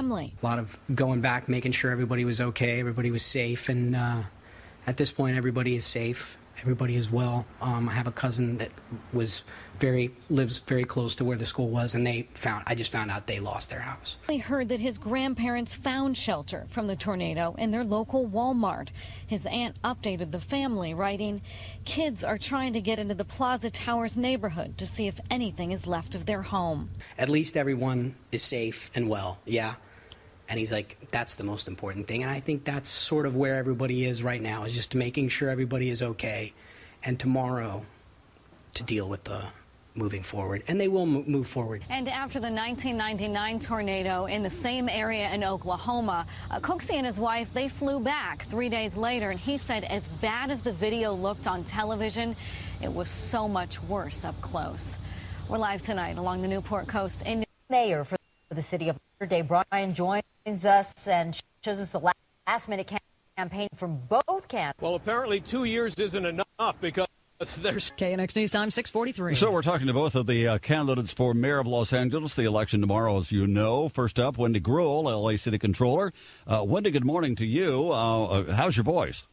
family. A lot of going back, making sure everybody was okay, everybody was safe, and at this point, everybody is safe. Everybody is well. I have a cousin that lives very close to where the school was, and I just found out they lost their house. We heard that his grandparents found shelter from the tornado in their local Walmart. His aunt updated the family, writing, "Kids are trying to get into the Plaza Towers neighborhood to see if anything is left of their home." At least everyone is safe and well, yeah. And he's like, that's the most important thing. And I think that's sort of where everybody is right now, is just making sure everybody is okay. And tomorrow, to deal with the moving forward. And they will move forward. And after the 1999 tornado in the same area in Oklahoma, Cooksey and his wife, they flew back 3 days later. And he said as bad as the video looked on television, it was so much worse up close. We're live tonight along the Newport coast. Mayor for the city of Dave Bryan joins us and shows us the last-minute campaign from both candidates. Well, apparently 2 years isn't enough because there's KNX News Time 6:43. So we're talking to both of the candidates for mayor of Los Angeles. The election tomorrow, as you know. First up, Wendy Greuel, LA City Controller. Wendy, good morning to you. How's your voice?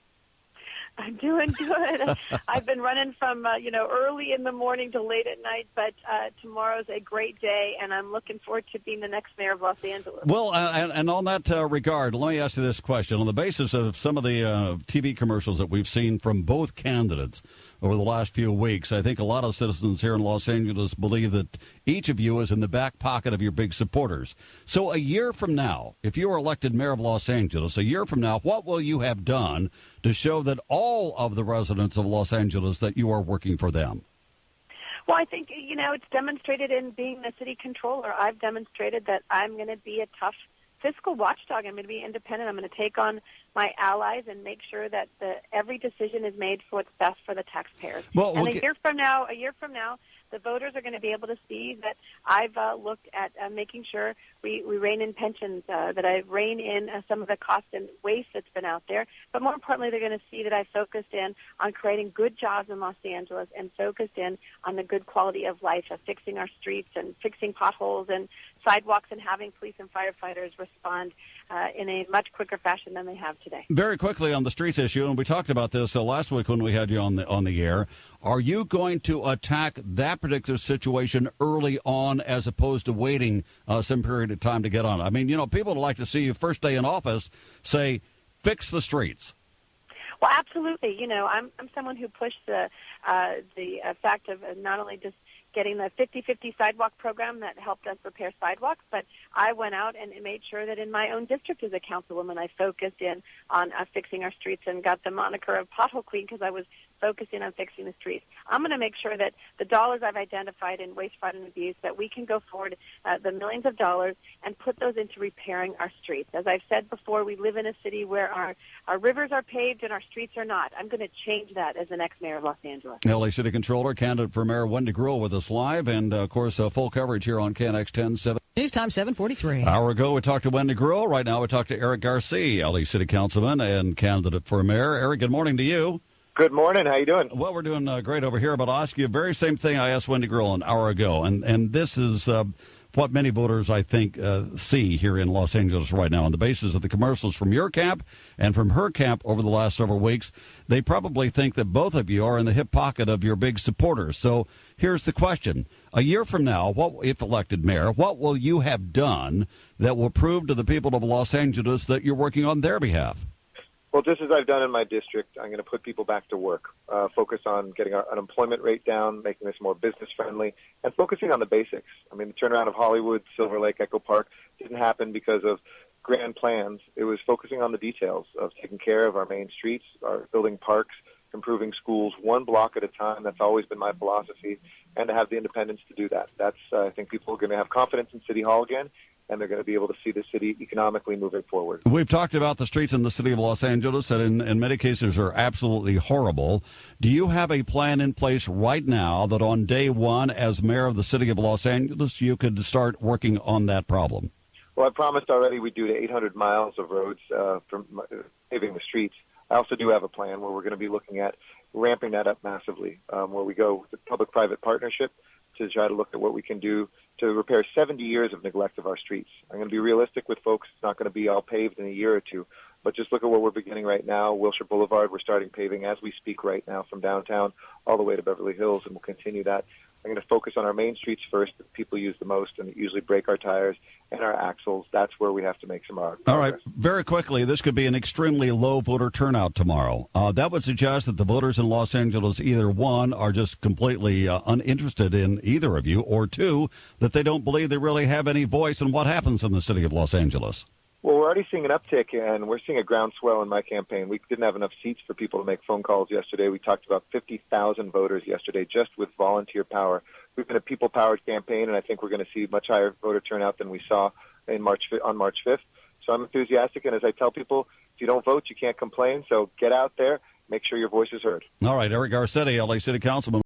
I'm doing good. I've been running from, early in the morning to late at night, but tomorrow's a great day, and I'm looking forward to being the next mayor of Los Angeles. Well, and on that regard, let me ask you this question. On the basis of some of the TV commercials that we've seen from both candidates over the last few weeks, I think a lot of citizens here in Los Angeles believe that each of you is in the back pocket of your big supporters. So a year from now, if you are elected mayor of Los Angeles, a year from now, what will you have done to show that all of the residents of Los Angeles that you are working for them? Well, I think, it's demonstrated in being the city controller. I've demonstrated that I'm going to be a tough fiscal watchdog. I'm going to be independent. I'm going to take on my allies and make sure that every decision is made for what's best for the taxpayers. Well, and a year from now, the voters are going to be able to see that I've looked at making sure we rein in pensions, that I rein in some of the cost and waste that's been out there. But more importantly, they're going to see that I focused in on creating good jobs in Los Angeles and focused in on the good quality of life, of fixing our streets and fixing potholes and sidewalks and having police and firefighters respond in a much quicker fashion than they have today. Very quickly on the streets issue, and we talked about this last week when we had you on the air. Are you going to attack that particular situation early on as opposed to waiting some period of time to get on it? I mean, people would like to see you first day in office say, fix the streets. Well, absolutely. I'm someone who pushed the fact of not only just getting the 50-50 sidewalk program that helped us repair sidewalks, but I went out and made sure that in my own district as a councilwoman, I focused in on fixing our streets and got the moniker of Pothole Queen because I was focusing on fixing the streets. I'm going to make sure that the dollars I've identified in waste, fraud, and abuse, that we can go forward the millions of dollars and put those into repairing our streets. As I've said before, we live in a city where our rivers are paved and our streets are not. I'm going to change that as the next mayor of Los Angeles. LA City Controller, candidate for Mayor Wendy Greuel with us live, and, of course, full coverage here on KNX 10-7. News time 7:43. An hour ago, we talked to Wendy Greuel. Right now, we talked to Eric Garcetti, LA City Councilman and candidate for mayor. Eric, good morning to you. Good morning. How you doing? Well, we're doing great over here, but I'll ask you the very same thing I asked Wendy Greuel an hour ago, and this is what many voters, I think, see here in Los Angeles right now. On the basis of the commercials from your camp and from her camp over the last several weeks, they probably think that both of you are in the hip pocket of your big supporters. So here's the question. A year from now, if elected mayor, what will you have done that will prove to the people of Los Angeles that you're working on their behalf? Well, just as I've done in my district, I'm going to put people back to work, focus on getting our unemployment rate down, making this more business-friendly, and focusing on the basics. I mean, the turnaround of Hollywood, Silver Lake, Echo Park didn't happen because of grand plans. It was focusing on the details of taking care of our main streets, our building parks, improving schools one block at a time. That's always been my philosophy, and to have the independence to do that. That's, I think people are going to have confidence in City Hall again, and they're going to be able to see the city economically moving forward. We've talked about the streets in the city of Los Angeles that in many cases are absolutely horrible. Do you have a plan in place right now that on day one as mayor of the city of Los Angeles you could start working on that problem? Well, I promised already we'd do 800 miles of roads from paving the streets. I also do have a plan where we're going to be looking at ramping that up massively, where we go with a public-private partnership to try to look at what we can do to repair 70 years of neglect of our streets. I'm going to be realistic with folks. It's not going to be all paved in a year or two, but just look at what we're beginning right now. Wilshire Boulevard, we're starting paving as we speak right now from downtown all the way to Beverly Hills, and we'll continue that. I'm going to focus on our main streets first that people use the most and that usually break our tires and our axles. That's where we have to make some progress. All right. Very quickly, this could be an extremely low voter turnout tomorrow. That would suggest that the voters in Los Angeles either, one, are just completely uninterested in either of you, or two, that they don't believe they really have any voice in what happens in the city of Los Angeles. Well, we're already seeing an uptick, and we're seeing a groundswell in my campaign. We didn't have enough seats for people to make phone calls yesterday. We talked about 50,000 voters yesterday just with volunteer power. We've been a people-powered campaign, and I think we're going to see much higher voter turnout than we saw on March 5th. So I'm enthusiastic, and as I tell people, if you don't vote, you can't complain. So get out there, make sure your voice is heard. All right, Eric Garcetti, LA City Councilman.